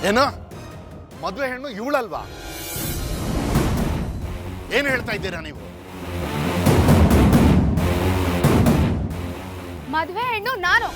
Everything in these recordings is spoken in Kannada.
ಏನೋ ಮದುವೆ ಹೆಣ್ಣು ಇವಳಲ್ವಾ? ಏನು ಹೇಳ್ತಾ ಇದ್ದೀರಾ ನೀವು? ಮದುವೆ ಹೆಣ್ಣು ನಾನು.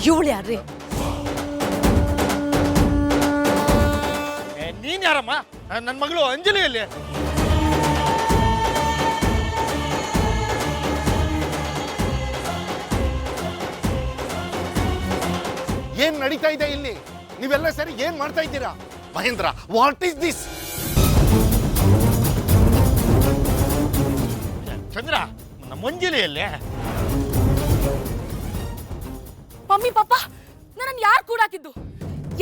ಇವಳು ಯಾರ್ರಿ? ನೀನ್ ಯಾರಮ್ಮ? ನನ್ನ ಮಗಳು ಅಂಜಲಿಯಲ್ಲಿ. ಏನ್ ನಡೀತಾ ಇದೆ ಇಲ್ಲಿ? ನೀವೆಲ್ಲ ಸರಿ ಏನ್ ಮಾಡ್ತಾ ಇದ್ದೀರಾ? Mahendra, what is this? Chandra, ನಮ್ಮ ಅಂಜಲಿಯಲ್ಲಿ. ಮಮ್ಮಿ ಪಾಪ ನನ್ನ ಯಾರು ಕೂಡಾಕಿದ್ದು?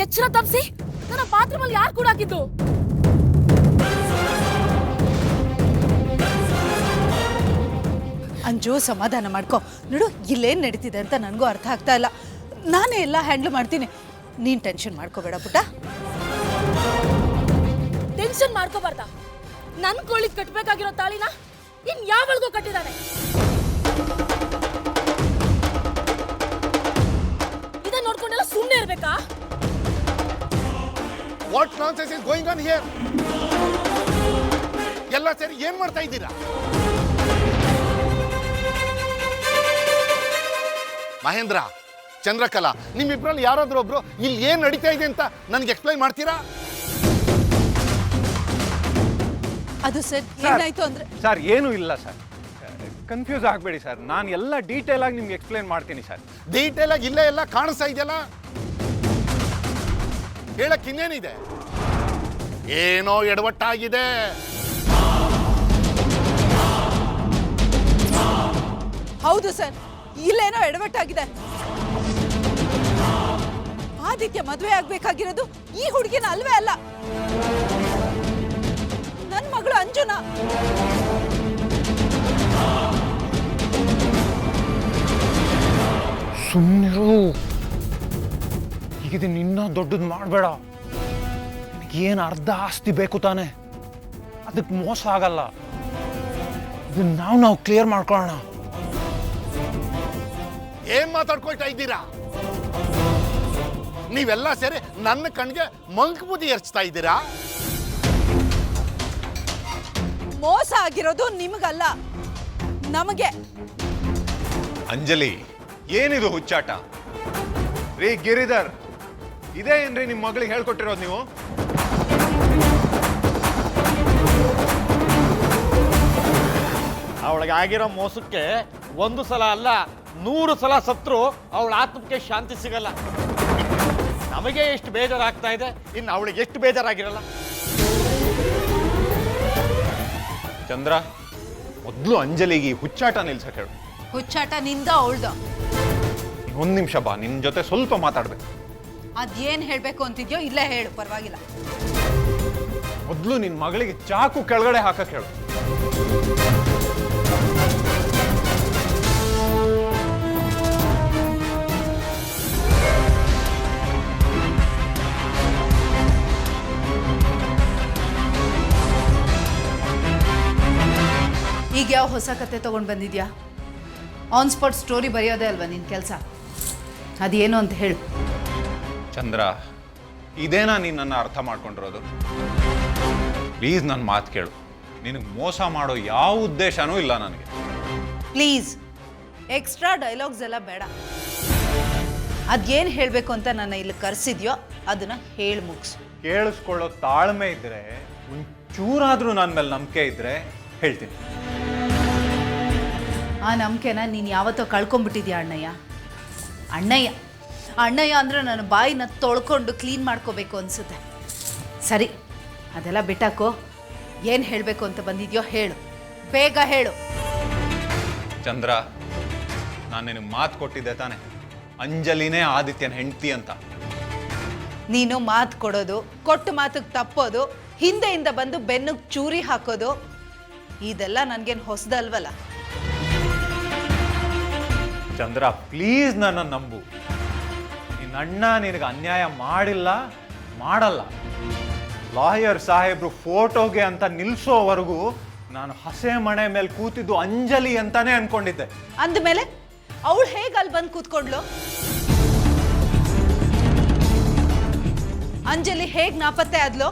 ಎಚ್ಚರ ತಪ್ಪಿಸಿ ನನ್ನ ಬಾತ್ರೂಮಲ್ಲಿ ಯಾರು ಕೂಡಾಕಿದ್ದು? ಅಂಜು, ಸಮಾಧಾನ ಮಾಡ್ಕೊ. ನೋಡು, ಇಲ್ಲೇನು ನಡೀತಿದೆ ಅಂತ ನನಗೂ ಅರ್ಥ ಆಗ್ತಾ ಇಲ್ಲ. ನಾನೇ ಎಲ್ಲ ಹ್ಯಾಂಡ್ಲ್ ಮಾಡ್ತೀನಿ. ನೀನು ಟೆನ್ಷನ್ ಮಾಡ್ಕೋಬೇಡ ಪುಟ್ಟ. ಟೆನ್ಷನ್ ಮಾಡ್ಕೋಬಾರ್ದ? ನನ್ನ ಕೋಳಿಗೆ ಕಟ್ಟಬೇಕಾಗಿರೋ ತಾಳಿನ ಇನ್ ಯಾವಳಿಗೂ ಕಟ್ಟಿದ್ದಾನೆ. ಇದನ್ನ ನೋಡ್ಕೊಂಡೆಲ್ಲ ಸುಮ್ಮನೆ ಇರ್ಬೇಕಾ? What nonsense is going on here? ಎಲ್ಲ ಸೇರಿ ಏನ್ ಮಾಡ್ತಾ ಇದ್ದೀರಾ? ಮಹೇಂದ್ರ, ಚಂದ್ರಕಲಾ, ನಿಮ್ಮಿಬ್ರಲ್ಲಿ ಯಾರಾದ್ರೂ ಒಬ್ರು ಇಲ್ಲಿ ಏನ್ ನಡೀತಾ ಇದೆ ಅಂತ ನನಗೆ ಎಕ್ಸ್ಪ್ಲೈನ್ ಮಾಡ್ತೀರಾ? ಅದು ಸರ್ ಏನಾಯ್ತು ಅಂದ್ರೆ ಸರ್, ಏನೂ ಇಲ್ಲ ಸರ್, ಕನ್ಫ್ಯೂಸ್ ಆಗಬೇಡಿ ಸರ್. ನಾನು ಎಲ್ಲ ಡೀಟೇಲ್ ಆಗಿ ನಿಮ್ಗೆ ಎಕ್ಸ್ಪ್ಲೈನ್ ಮಾಡ್ತೀನಿ ಸರ್. ಡೀಟೇಲ್ ಆಗಿ ಇಲ್ಲೇ ಎಲ್ಲ ಕಾಣಿಸ್ತಾ ಇದೆಯಲ್ಲ, ಹೇಳಕ್ ಇನ್ನೇನಿದೆ? ಏನೋ ಎಡವಟ್ಟಾಗಿದೆ. ಹೌದು ಸರ್, ಇಲ್ಲೇನೋ ಎಡವಟ್ಟಾಗಿದೆ. ಆದಿತ್ಯ ಮದುವೆ ಆಗ್ಬೇಕಾಗಿರೋದು ಈ ಹುಡುಗಿನ ಅಲ್ವೇ ಅಲ್ಲ, ನನ್ನ ಮಗಳು ಅಂಜುನಾ. ಸುಮ್ಮನಿರು, ಈಗ ನಿನ್ನ ದೊಡ್ಡದು ಮಾಡಬೇಡ. ನಿನಗೇನು ಅರ್ಧ ಆಸ್ತಿ ಬೇಕು ತಾನೆ? ಅದಕ್ಕೆ ಮೋಸ ಆಗಲ್ಲ. ಇದನ್ನ ನಾವು ಕ್ಲಿಯರ್ ಮಾಡ್ಕೊಳ್ಳೋಣ. ಏನ್ ಮಾತಾಡ್ಕೊಳ್ತಾ ಇದ್ದೀರಾ? ನೀವೆಲ್ಲ ಸೇರಿ ನನ್ನ ಕಣ್ಗೆ ಮಂಕ್ ಬುದ್ಧಿ ಎರಚ್ತಾ ಇದ್ದೀರಾ? ಮೋಸ ಆಗಿರೋದು ನಿಮಗಲ್ಲ, ನಮಗೆ. ಅಂಜಲಿ, ಏನಿದು ಹುಚ್ಚಾಟ? ರೀ ಗಿರಿಧರ್, ಇದೇ ಏನ್ರಿ ನಿಮ್ಮ ಮಗಳಿಗೆ ಹೇಳ್ಕೊಟ್ಟಿರೋದು ನೀವು? ಅವಳಿಗೆ ಆಗಿರೋ ಮೋಸಕ್ಕೆ ಒಂದು ಸಲ ಅಲ್ಲ 100 ಸಲ ಸತ್ರು ಅವಳ ಆತ್ಮಕ್ಕೆ ಶಾಂತಿ ಸಿಗಲ್ಲ. ನಮಗೆ ಎಷ್ಟು ಬೇಜಾರಾಗ್ತಾ ಇದೆ, ಇನ್ನು ಅವಳಿಗೆ ಎಷ್ಟು ಬೇಜಾರಾಗಿರಲ್ಲ. ಚಂದ್ರ, ಮೊದಲು ಅಂಜಲಿಗೆ ಈ ಹುಚ್ಚಾಟ ನಿಲ್ಸಕ್ಕೆ ಹೇಳು. ಹುಚ್ಚಾಟ ನಿಂದ ಅವಳ್ದ. ಒಂದು ನಿಮಿಷ ಬಾ, ನಿನ್ನ ಜೊತೆ ಸ್ವಲ್ಪ ಮಾತಾಡ್ಬೇಕು. ಅದೇನ್ ಹೇಳ್ಬೇಕು ಅಂತಿದ್ಯೋ ಇಲ್ಲೇ ಹೇಳು, ಪರವಾಗಿಲ್ಲ. ಮೊದಲು ನಿನ್ನ ಮಗಳಿಗೆ ಚಾಕು ಕೆಳಗಡೆ ಹಾಕಕ್ಕೆ ಹೇಳು. ಈಗ ಯಾವ ಹೊಸ ಕತೆ ತಗೊಂಡು ಬಂದಿದ್ಯಾ? ಆನ್ ಸ್ಪಾಟ್ ಸ್ಟೋರಿ ಬರೆಯೋದೇ ಅಲ್ವಾ ನಿನ್ನ ಕೆಲಸ? ಅದೇನು ಅಂತ ಹೇಳು. ಚಂದ್ರ, ಇದೇನಾ ನೀನು ನನ್ನ ಅರ್ಥ ಮಾಡ್ಕೊಂಡಿರೋದು? ಪ್ಲೀಸ್ ನನ್ನ ಮಾತು ಕೇಳು. ನಿನಗೆ ಮೋಸ ಮಾಡೋ ಯಾವ ಉದ್ದೇಶನೂ ಇಲ್ಲ ನನಗೆ. ಪ್ಲೀಸ್, ಎಕ್ಸ್ಟ್ರಾ ಡೈಲಾಗ್ಸ್ ಎಲ್ಲ ಬೇಡ. ಅದೇನು ಹೇಳಬೇಕು ಅಂತ ನನ್ನ ಇಲ್ಲಿ ಕರೆಸಿದ್ಯೋ ಅದನ್ನ ಹೇಳಿ ಮುಗಿಸು. ಕೇಳಿಸ್ಕೊಳ್ಳೋ ತಾಳ್ಮೆ ಇದ್ರೆ, ಒಂಚೂರಾದ್ರೂ ನನ್ನ ಮೇಲೆ ನಂಬಿಕೆ ಇದ್ರೆ ಹೇಳ್ತೀನಿ. ಆ ನಂಬಿಕೆನ ನೀನು ಯಾವತ್ತೋ ಕಳ್ಕೊಂಡ್ಬಿಟ್ಟಿದ್ಯಾ ಅಣ್ಣಯ್ಯ. ಅಣ್ಣಯ್ಯ ಅಂದರೆ ನನ್ನ ಬಾಯಿನ ತೊಳ್ಕೊಂಡು ಕ್ಲೀನ್ ಮಾಡ್ಕೋಬೇಕು ಅನಿಸುತ್ತೆ. ಸರಿ, ಅದೆಲ್ಲ ಬಿಟ್ಟಾಕೋ. ಏನು ಹೇಳಬೇಕು ಅಂತ ಬಂದಿದ್ಯೋ ಹೇಳು, ಬೇಗ ಹೇಳು. ಚಂದ್ರ, ನಾನು ನಿನಗೆ ಮಾತು ಕೊಟ್ಟಿದ್ದೆ ತಾನೆ, ಅಂಜಲಿನೇ ಆದಿತ್ಯನ ಹೆಂಡತಿ ಅಂತ. ನೀನು ಮಾತು ಕೊಡೋದು, ಕೊಟ್ಟು ಮಾತಿಗೆ ತಪ್ಪೋದು, ಹಿಂದೆಯಿಂದ ಬಂದು ಬೆನ್ನಿಗೆ ಚೂರಿ ಹಾಕೋದು, ಇದೆಲ್ಲ ನನಗೇನು ಹೊಸದಲ್ವಲ್ಲ. ಚಂದ್ರ, ಪ್ಲೀಸ್ ನನ್ನ ನಂಬು. ನಿನ್ನ ಅಣ್ಣ ನಿನಗೆ ಅನ್ಯಾಯ ಮಾಡಿಲ್ಲ, ಮಾಡಲ್ಲ. ಲಾಯರ್ ಸಾಹೇಬ್ರು ಫೋಟೋಗೆ ಅಂತ ನಿಲ್ಲಿಸೋವರೆಗೂ ನಾನು ಹಸೆ ಮಣೆ ಮೇಲೆ ಕೂತಿದ್ದು ಅಂಜಲಿ ಅಂತಾನೆ ಅನ್ಕೊಂಡಿದ್ದೆ. ಅಂದಮೇಲೆ ಅವಳು ಹೇಗೆ ಅಲ್ಲಿ ಬಂದು ಕೂತ್ಕೊಂಡ್ಲು? ಅಂಜಲಿ ಹೇಗೆ ನಾಪತ್ತೆ ಆದ್ಲು?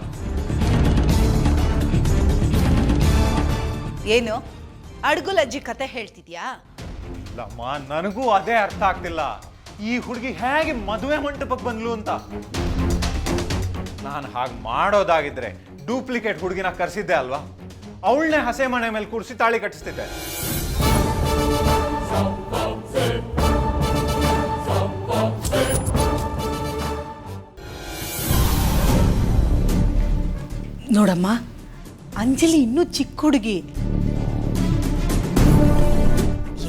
ಏನು ಅಡ್ಗುಲಜ್ಜಿ ಕತೆ ಹೇಳ್ತಿದ್ಯಾ? ಇಲ್ಲಮ್ಮ, ನನಗೂ ಅದೇ ಅರ್ಥ ಆಗ್ತಿಲ್ಲ. ಈ ಹುಡುಗಿ ಹೇಗೆ ಮದುವೆ ಮಂಟಪಕ್ಕೆ ಬಂದ್ಲು ಅಂತ. ನಾನು ಹಾಗೆ ಮಾಡೋದಾಗಿದ್ರೆ ಡೂಪ್ಲಿಕೇಟ್ ಹುಡುಗಿನ ಕರೆಸಿದ್ದೆ ಅಲ್ವಾ? ಅವಳನ್ನೇ ಹಸೆ ಮನೆ ಮೇಲೆ ಕೂರಿಸಿ ತಾಳಿ ಕಟ್ಟಿಸ್ತಿದ್ದೆ. ನೋಡಮ್ಮ, ಅಂಜಲಿ ಇನ್ನೂ ಚಿಕ್ಕ ಹುಡುಗಿ,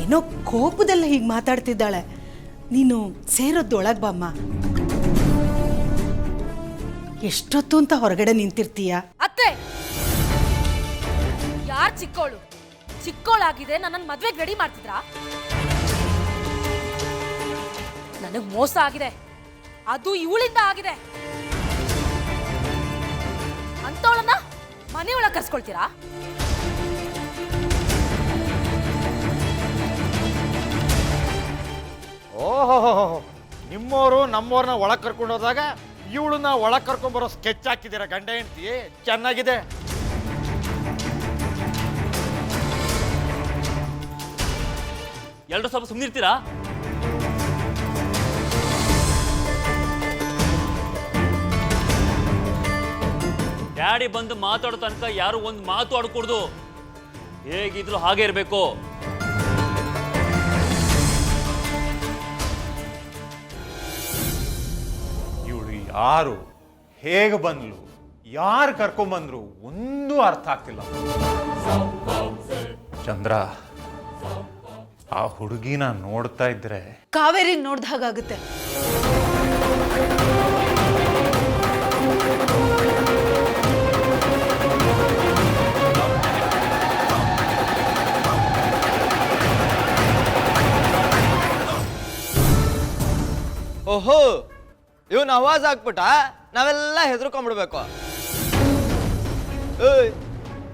ಏನೋ ಕೋಪದಲ್ಲ ಹೀಗೆ ಮಾತಾಡ್ತಿದ್ದಾಳೆ. ನೀನು ಸೇರೋದು ಒಳಗೆ ಬಾಮ್ಮ. ಎಷ್ಟೊತ್ತು ಅಂತ ಹೊರಗಡೆ ನಿಂತಿರ್ತೀಯ? ಅತ್ತೆ, ಯಾರ್ ಚಿಕ್ಕೋಳು? ಚಿಕ್ಕೋಳಾಗಿದೆ ನನ್ನನ್ನು ಮದ್ವೆಗೆ ರೆಡಿ ಮಾಡ್ತಿದ್ರಾ? ನನಗ್ ಮೋಸ ಆಗಿದೆ, ಅದು ಇವಳಿಂದ ಆಗಿದೆ. ಅಂತವಳನ್ನ ಮನೆಯೊಳಗೆ ಕರ್ಸ್ಕೊಳ್ತೀರಾ? ಓಹೋ, ನಿಮ್ಮವರು ನಮ್ಮವ್ರನ್ನ ಒಳಗೆ ಕರ್ಕೊಂಡು ಹೋದಾಗ ಇವಳನ್ನ ಒಳಗೆ ಕರ್ಕೊಂಡ್ಬರೋ ಸ್ಕೆಚ್ ಹಾಕಿದ್ದೀರಾ ಗಂಡ ಹೆಂಡ್ತಿ. ಚೆನ್ನಾಗಿದೆ. ಎಲ್ಲರೂ ಸ್ವಲ್ಪ ಸುಮ್ಮನಿರ್ತೀರಾ? ಡ್ಯಾಡಿ ಬಂದು ಮಾತಾಡೋ ತನಕ ಯಾರು ಒಂದು ಮಾತು ಆಡ್ಕೊಡ್ದು. ಹೇಗಿದ್ರು ಹಾಗೆ ಇರಬೇಕು. ಇವಳು ಯಾರು, ಹೇಗೆ ಬಂದ್ಲು, ಯಾರು ಕರ್ಕೊಂಬಂದ್ರು ಒಂದು ಅರ್ಥ ಆಗ್ತಿಲ್ಲ. ಚಂದ್ರ, ಆ ಹುಡುಗಿನ ನೋಡ್ತಾ ಇದ್ರೆ ಕಾವೇರಿ ನೋಡ್ದ ಹಾಗಾಗುತ್ತೆ. ಓಹೋ, ಇವನ್ ಆವಾಜ್ ಹಾಕ್ಬಿಟ್ಟ ನಾವೆಲ್ಲ ಹೆದರ್ಕೊಂಡ್ಬಿಡ್ಬೇಕು. ಏಯ್,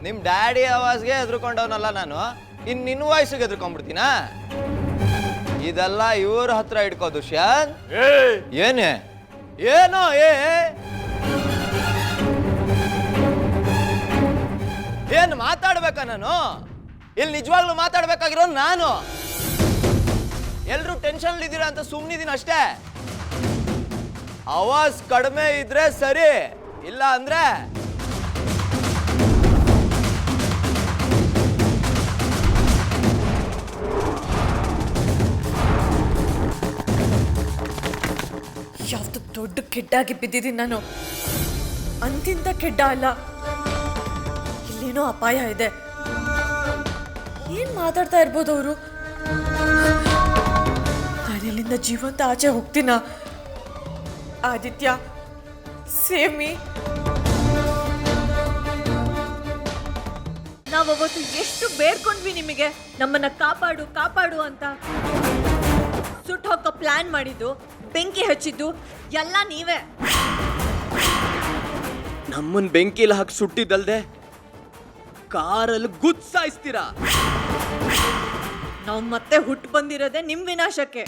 ನಿಮ್ ಡ್ಯಾಡಿ ಆವಾಜ್ಗೆ ಹೆದರ್ಕೊಂಡವನಲ್ಲ ನಾನು, ಇನ್ ನಿನ್ನ ವಾಯ್ಸಿಗೆ ಹೆದರ್ಕೊಂಡ್ಬಿಡ್ತೀನ. ಇದೆಲ್ಲ ಇವ್ರ ಹತ್ರ ಇಟ್ಕೋ ದುಷ್ಯಂತ್. ಏನೇ ಏನೋ ಏನ್ ಮಾತಾಡ್ಬೇಕಾ ನಾನು? ಇಲ್ಲಿ ನಿಜವಾಗ್ಲೂ ಮಾತಾಡ್ಬೇಕಾಗಿರೋ ನಾನು. ಎಲ್ರು ಟೆನ್ಷನ್ ಇದ್ದೀರಾ ಅಂತ ಸುಮ್ಮನಿದ್ದೀನಿ ಅಷ್ಟೇ. ಆವಾಜ್ ಕಡಿಮೆ ಇದ್ರೆ ಸರಿ, ಇಲ್ಲ ಅಂದ್ರೆ ಯಾವ್ದು ದೊಡ್ಡ ಕೆಡ್ಡಾಗಿ ಬಿದ್ದಿದ್ದೀನಿ ನಾನು. ಅಂತಿಂತ ಕೆಡ್ಡ ಅಲ್ಲ, ಇಲ್ಲೇನೋ ಅಪಾಯ ಇದೆ. ಏನ್ ಮಾತಾಡ್ತಾ ಇರ್ಬೋದು ಅವರು? ನಾನಿಲ್ಲಿಂದ ಜೀವಂತ ಆಚೆ ಹೋಗ್ತೀನ? Aditya, save me. ನಾವವತ್ತು ಎಷ್ಟು ಬೇಡ್ಕೊಂಡ್ವಿ ನಿಮಗೆ, ನಮ್ಮನ್ನ ಕಾಪಾಡು ಕಾಪಾಡು ಅಂತ. ಸುಟ್ಟು ಹೋಗೋ ಪ್ಲಾನ್ ಮಾಡಿದ್ದು, ಬೆಂಕಿ ಹಚ್ಚಿದ್ದು ಎಲ್ಲ ನೀವೇ. ನಮ್ಮನ್ ಬೆಂಕಿಲಿ ಹಾಕಿ ಸುಟ್ಟಿದ್ದಲ್ದೆ ಕಾರಲ್ಲಿ ಗುದ್ಸಾಯಿಸ್ತೀರಾ. ನಾವು ಮತ್ತೆ ಹುಟ್ಟು ಬಂದಿರೋದೇ ನಿಮ್ ವಿನಾಶಕ್ಕೆ.